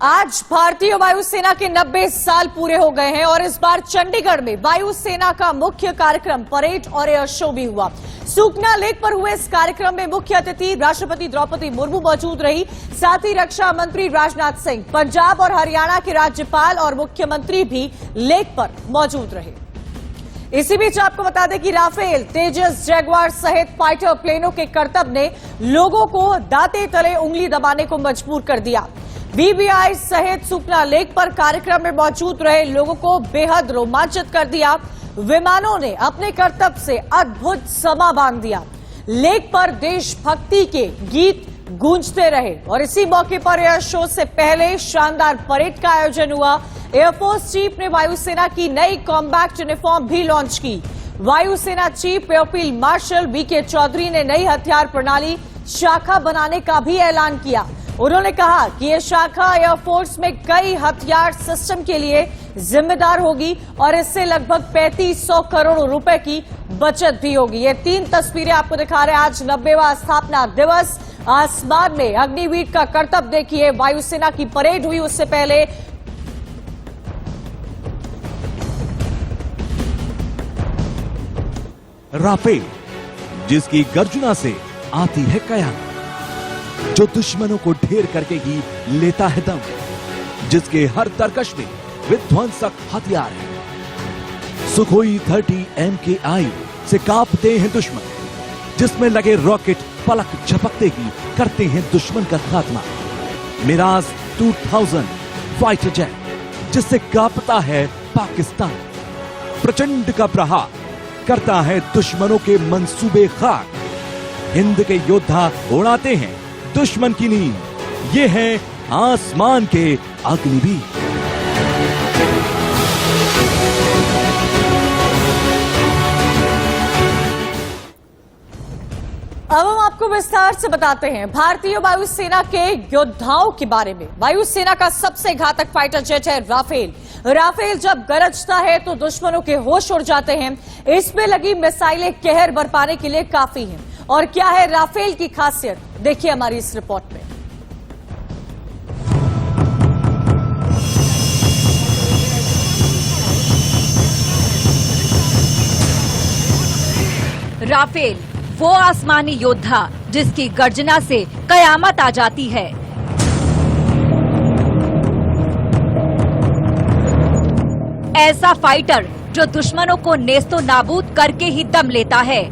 आज भारतीय वायुसेना के 90 साल पूरे हो गए हैं और इस बार चंडीगढ़ में वायुसेना का मुख्य कार्यक्रम परेड और एयर शो भी हुआ। सुकना लेक पर हुए इस कार्यक्रम में मुख्य अतिथि राष्ट्रपति द्रौपदी मुर्मू मौजूद रही। साथ ही रक्षा मंत्री राजनाथ सिंह, पंजाब और हरियाणा के राज्यपाल और मुख्यमंत्री भी लेक पर मौजूद रहे। इसी बीच आपको बता दें कि राफेल, तेजस, जैगवार सहित फाइटर प्लेनों के करतब ने लोगों को दांते तले उंगली दबाने को मजबूर कर दिया। वीवीआई सहित सुकना लेक पर कार्यक्रम में मौजूद रहे लोगों को बेहद रोमांचित कर दिया। विमानों ने अपने करतब से अद्भुत समा बांध दिया। लेक पर देशभक्ति के गीत गूंजते रहे और इसी मौके पर एयर शो से पहले शानदार परेड का आयोजन हुआ। एयरफोर्स चीफ ने वायुसेना की नई कॉम्बैट यूनिफॉर्म भी लॉन्च की। वायुसेना chief air field marshal V K Chaudhari ने नई हथियार प्रणाली शाखा बनाने का भी ऐलान किया। उन्होंने कहा कि यह शाखा एयरफोर्स में कई हथियार सिस्टम के लिए जिम्मेदार होगी और इससे लगभग 3500 करोड़ रुपए की बचत भी होगी। ये 3 तस्वीरें आपको दिखा रहे हैं। आज 90वां स्थापना दिवस, आसमान में अग्निवीर का करतब देखिए। वायुसेना की परेड हुई, उससे पहले राफेल, जिसकी गर्जना से आती है कयामत, जो दुश्मनों को ढेर करके ही लेता है दम, जिसके हर तरकश में विध्वंसक हथियार है। सुखोई 30 MKI से कांपते हैं दुश्मन, जिसमें लगे रॉकेट पलक झपकते ही करते हैं दुश्मन का खात्मा। मिराज 2000 फाइटर जेट, जिससे कांपता है पाकिस्तान। प्रचंड का प्रहार करता है दुश्मनों के मंसूबे खाक। हिंद के योद्धा उड़ाते हैं दुश्मन की नींद। ये है आसमान के अग्निवीर। अब हम आपको विस्तार से बताते हैं भारतीय वायुसेना के योद्धाओं के बारे में। वायुसेना का सबसे घातक फाइटर जेट है राफेल। राफेल जब गरजता है तो दुश्मनों के होश उड़ जाते हैं। इसमें लगी मिसाइलें कहर बरपाने के लिए काफी हैं। और क्या है राफेल की खासियत, देखिए हमारी इस रिपोर्ट में। राफेल, वो आसमानी योद्धा जिसकी गर्जना से कयामत आ जाती है। ऐसा फाइटर जो दुश्मनों को नेस्तो नाबूद करके ही दम लेता है।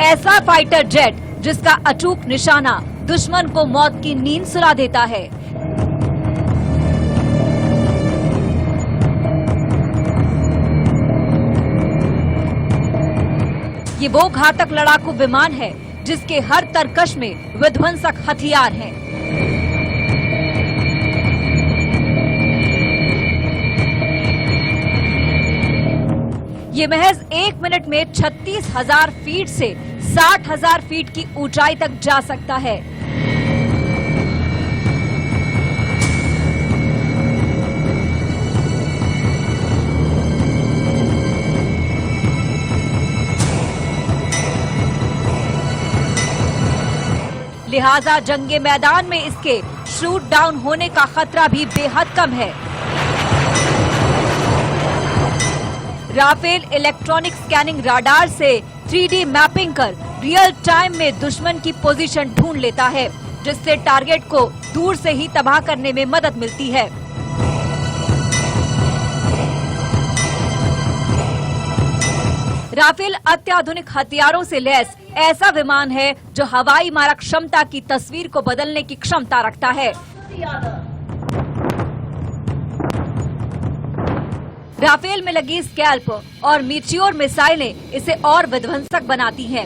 ऐसा फाइटर जेट जिसका अचूक निशाना दुश्मन को मौत की नींद सुला देता है। ये वो घातक लड़ाकू विमान है जिसके हर तरकश में विध्वंसक हथियार हैं। ये महज 1 मिनट में 36,000 फीट से 60,000 फीट की ऊंचाई तक जा सकता है। लिहाजा जंगे मैदान में इसके शूट डाउन होने का खतरा भी बेहद कम है। राफेल इलेक्ट्रॉनिक स्कैनिंग राडार से 3D मैपिंग कर रियल टाइम में दुश्मन की पोजीशन ढूंढ लेता है, जिससे टारगेट को दूर से ही तबाह करने में मदद मिलती है। राफेल अत्याधुनिक हथियारों से लैस ऐसा विमान है जो हवाई मारक क्षमता की तस्वीर को बदलने की क्षमता रखता है। राफेल में लगी स्कैल्प और मीटियोर मिसाइलें इसे और विध्वंसक बनाती हैं।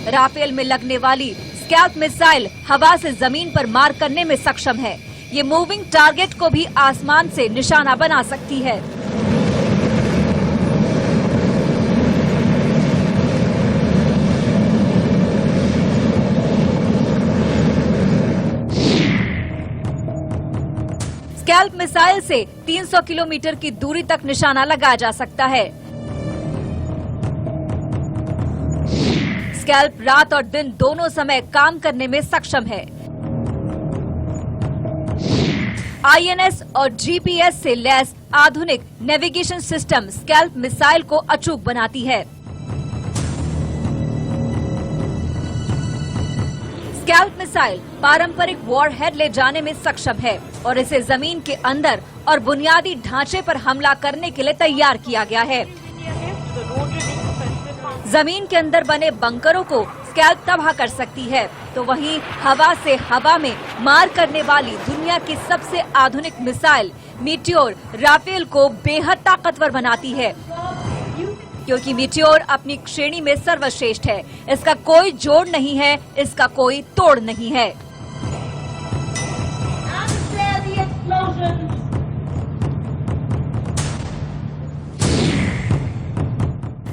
राफेल में लगने वाली स्कैल्प मिसाइल हवा से जमीन पर मार करने में सक्षम है। ये मूविंग टारगेट को भी आसमान से निशाना बना सकती है। स्कैल्प मिसाइल से 300 किलोमीटर की दूरी तक निशाना लगाया जा सकता है। स्कैल्प रात और दिन दोनों समय काम करने में सक्षम है। INS और GPS से लैस आधुनिक नेविगेशन सिस्टम स्कैल्प मिसाइल को अचूक बनाती है। स्कैल्प मिसाइल पारंपरिक वॉरहेड ले जाने में सक्षम है और इसे जमीन के अंदर और बुनियादी ढांचे पर हमला करने के लिए तैयार किया गया है। जमीन के अंदर बने बंकरों को स्कैल्प तबाह कर सकती है, तो वहीं हवा से हवा में मार करने वाली दुनिया की सबसे आधुनिक मिसाइल मीटियोर राफेल को बेहद ताकतवर बनाती है, क्योंकि मीटियोर अपनी श्रेणी में सर्वश्रेष्ठ है। इसका कोई जोड़ नहीं है, इसका कोई तोड़ नहीं है।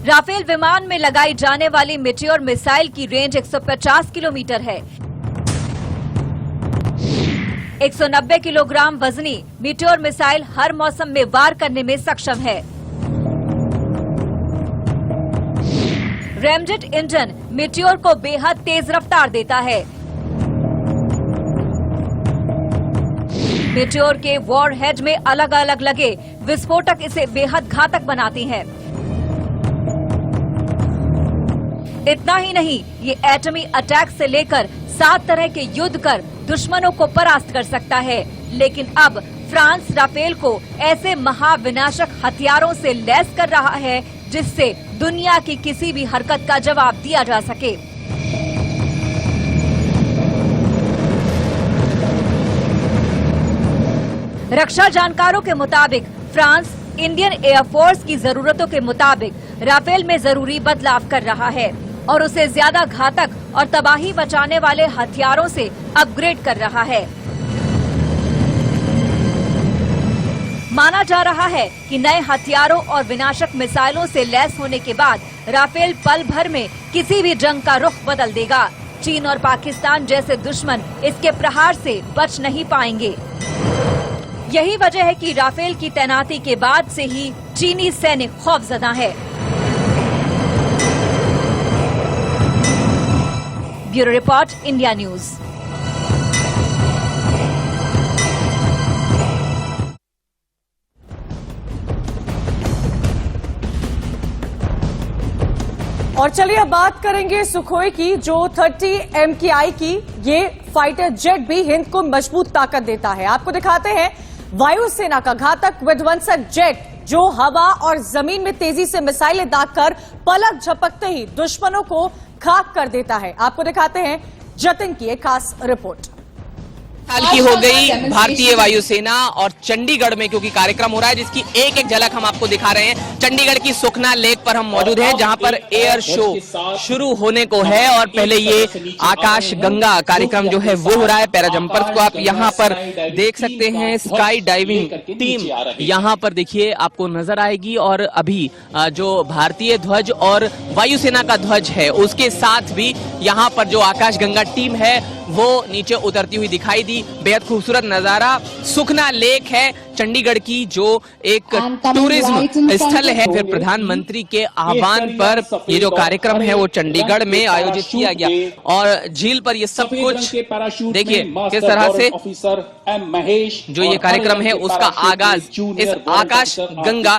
राफेल विमान में लगाई जाने वाली मीटियोर मिसाइल की रेंज 150 किलोमीटर है। 190 किलोग्राम वजनी मीटियोर मिसाइल हर मौसम में वार करने में सक्षम है। रैमजेट इंजन मीटियोर को बेहद तेज रफ्तार देता है। मीटियोर के वॉरहेड में अलग अलग लगे विस्फोटक इसे बेहद घातक बनाते हैं। इतना ही नहीं, ये एटमी अटैक से लेकर 7 तरह के युद्ध कर दुश्मनों को परास्त कर सकता है। लेकिन अब फ्रांस राफेल को ऐसे महाविनाशक हथियारों से लैस कर रहा है जिससे दुनिया की किसी भी हरकत का जवाब दिया जा सके। रक्षा जानकारों के मुताबिक फ्रांस इंडियन एयरफोर्स की जरूरतों के मुताबिक राफेल में जरूरी बदलाव कर रहा है और उसे ज्यादा घातक और तबाही बचाने वाले हथियारों से अपग्रेड कर रहा है। माना जा रहा है कि नए हथियारों और विनाशक मिसाइलों से लैस होने के बाद राफेल पल भर में किसी भी जंग का रुख बदल देगा। चीन और पाकिस्तान जैसे दुश्मन इसके प्रहार से बच नहीं पाएंगे। यही वजह है कि राफेल की तैनाती के बाद से ही चीनी सैनिक खौफजदा है। Bureau report, India news. और चलिए अब बात करेंगे सुखोई की, जो 30 MKI की ये फाइटर जेट भी हिंद को मजबूत ताकत देता है। आपको दिखाते हैं वायुसेना का घातक विध्वंसक जेट जो हवा और जमीन में तेजी से मिसाइलें दागकर पलक झपकते ही दुश्मनों को खाक कर देता है। आपको दिखाते हैं जतिन की एक खास रिपोर्ट। साल की हो गई भारतीय वायुसेना और चंडीगढ़ में क्योंकि कार्यक्रम हो रहा है जिसकी एक एक झलक हम आपको दिखा रहे हैं। चंडीगढ़ की सुखना लेक पर हम मौजूद हैं जहां पर एयर शो शुरू होने को है और पहले ये आकाश गंगा कार्यक्रम जो है वो हो रहा है। पैरा जंपर्स को आप यहां पर देख सकते हैं। स्काई डाइविंग टीम यहां पर देखिए आपको नजर आएगी और अभी जो भारतीय ध्वज और वायुसेना का ध्वज है उसके साथ भी यहां पर जो आकाश गंगा टीम है वो नीचे उतरती हुई दिखाई दी। बेहद खूबसूरत नजारा सुखना लेक है चंडीगढ़ की, जो एक टूरिज्म स्थल है। फिर प्रधानमंत्री के आह्वान पर ये जो कार्यक्रम है वो चंडीगढ़ में आयोजित किया गया और झील पर ये सब कुछ देखिए किस तरह से जो ये कार्यक्रम है उसका आगाज इस आकाश गंगा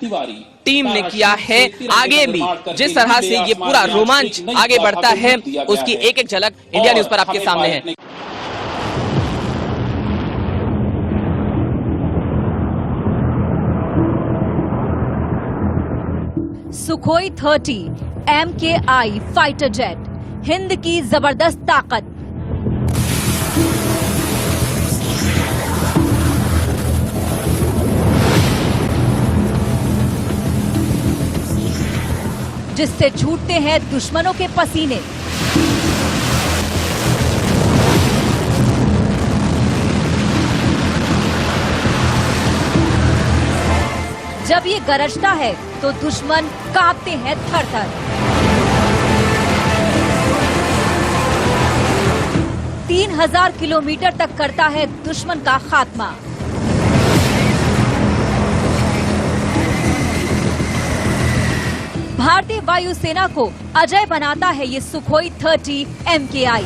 टीम ने किया है। आगे भी जिस तरह से ये पूरा रोमांच आगे बढ़ता है उसकी एक एक झलक इंडिया न्यूज पर आपके सामने है। Sukhoi 30 MKI fighter jet, Hind की जबरदस्त ताकत। जिससे छूटते हैं दुश्मनों के पसीने। जब ये गरजता है तो दुश्मन कांपते हैं थर-थर। 3000 किलोमीटर तक करता है दुश्मन का खात्मा। भारतीय वायुसेना को अजय बनाता है ये सुखोई 30 MKI।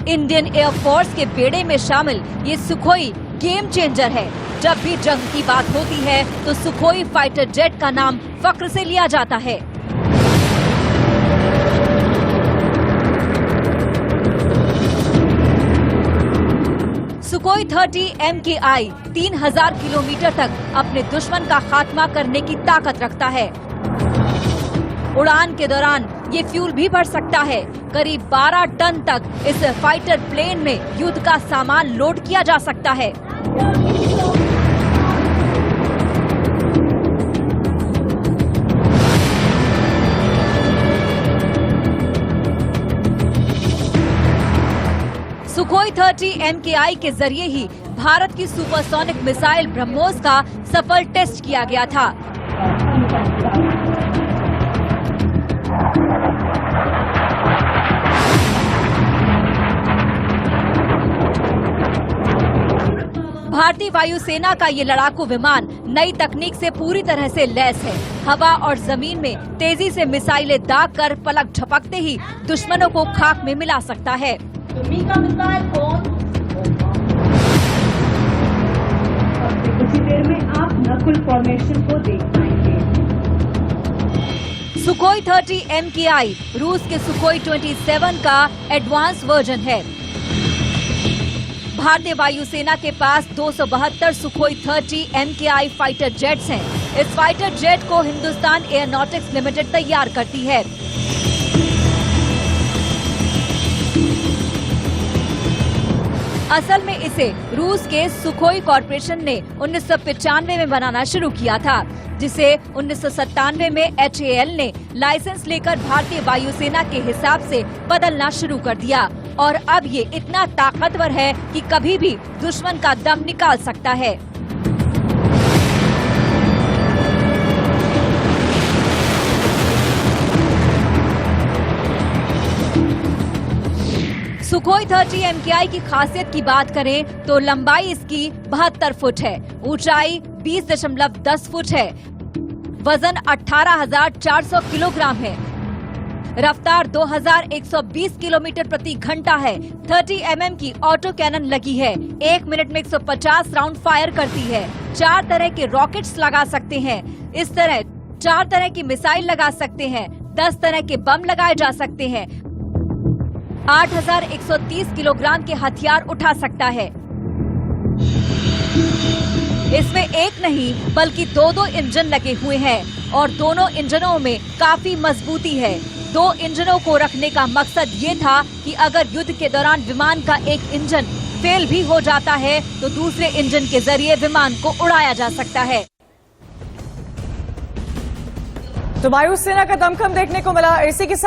इंडियन एयरफोर्स के बेड़े में शामिल ये सुखोई गेम चेंजर है। जब भी जंग की बात होती है तो सुखोई फाइटर जेट का नाम फख्र से लिया जाता है। सुखोई 30 MKI 3000 किलोमीटर तक अपने दुश्मन का खात्मा करने की ताकत रखता है। उड़ान के दौरान ये फ्यूल भी भर सकता है। करीब 12 टन तक इस फाइटर प्लेन में युद्ध का सामान लोड किया जा सकता है। सुखोई 30 MKI के जरिए ही भारत की सुपरसोनिक मिसाइल ब्रह्मोस का सफल टेस्ट किया गया था। भारतीय वायुसेना का ये लड़ाकू विमान नई तकनीक से पूरी तरह से लैस है। हवा और जमीन में तेजी से मिसाइलें दाग कर पलक झपकते ही दुश्मनों को खाक में मिला सकता है। कुछ देर में आप नकुल फॉर्मेशन को देख पाएंगे। सुखोई 30 MKI रूस के सुखोई 27 का एडवांस वर्जन है। भारतीय वायुसेना के पास 272 सुखोई 30 MKI फाइटर जेट्स हैं। इस फाइटर जेट को हिंदुस्तान एयरोनॉटिक्स लिमिटेड तैयार करती है। असल में इसे रूस के सुखोई कॉरपोरेशन ने 1995 में बनाना शुरू किया था, जिसे 1997 में HAL ने लाइसेंस लेकर भारतीय वायुसेना के हिसाब से बदलना शुरू कर दिया। और अब ये इतना ताकतवर है कि कभी भी दुश्मन का दम निकाल सकता है। सुखोई 30 MKI की खासियत की बात करें तो लंबाई इसकी 72 फुट है, ऊंचाई 20.10 फुट है, वजन 18,400 किलोग्राम है, रफ्तार 2120 किलोमीटर प्रति घंटा है। 30 mm की ऑटो कैनन लगी है। 1 मिनट में 150 राउंड फायर करती है। 4 तरह के रॉकेट्स लगा सकते हैं। इस तरह 4 तरह की मिसाइल लगा सकते हैं। 10 तरह के बम लगाए जा सकते हैं। 8,130 किलोग्राम के हथियार उठा सकता है। इसमें एक नहीं बल्कि 2 इंजन लगे हुए हैं और दोनों इंजनों में काफी मजबूती है। 2 इंजनों को रखने का मकसद ये था कि अगर युद्ध के दौरान विमान का एक इंजन फेल भी हो जाता है तो दूसरे इंजन के जरिए विमान को उड़ाया जा सकता है। तो वायुसेना का दमखम देखने को मिला। इसी के साथ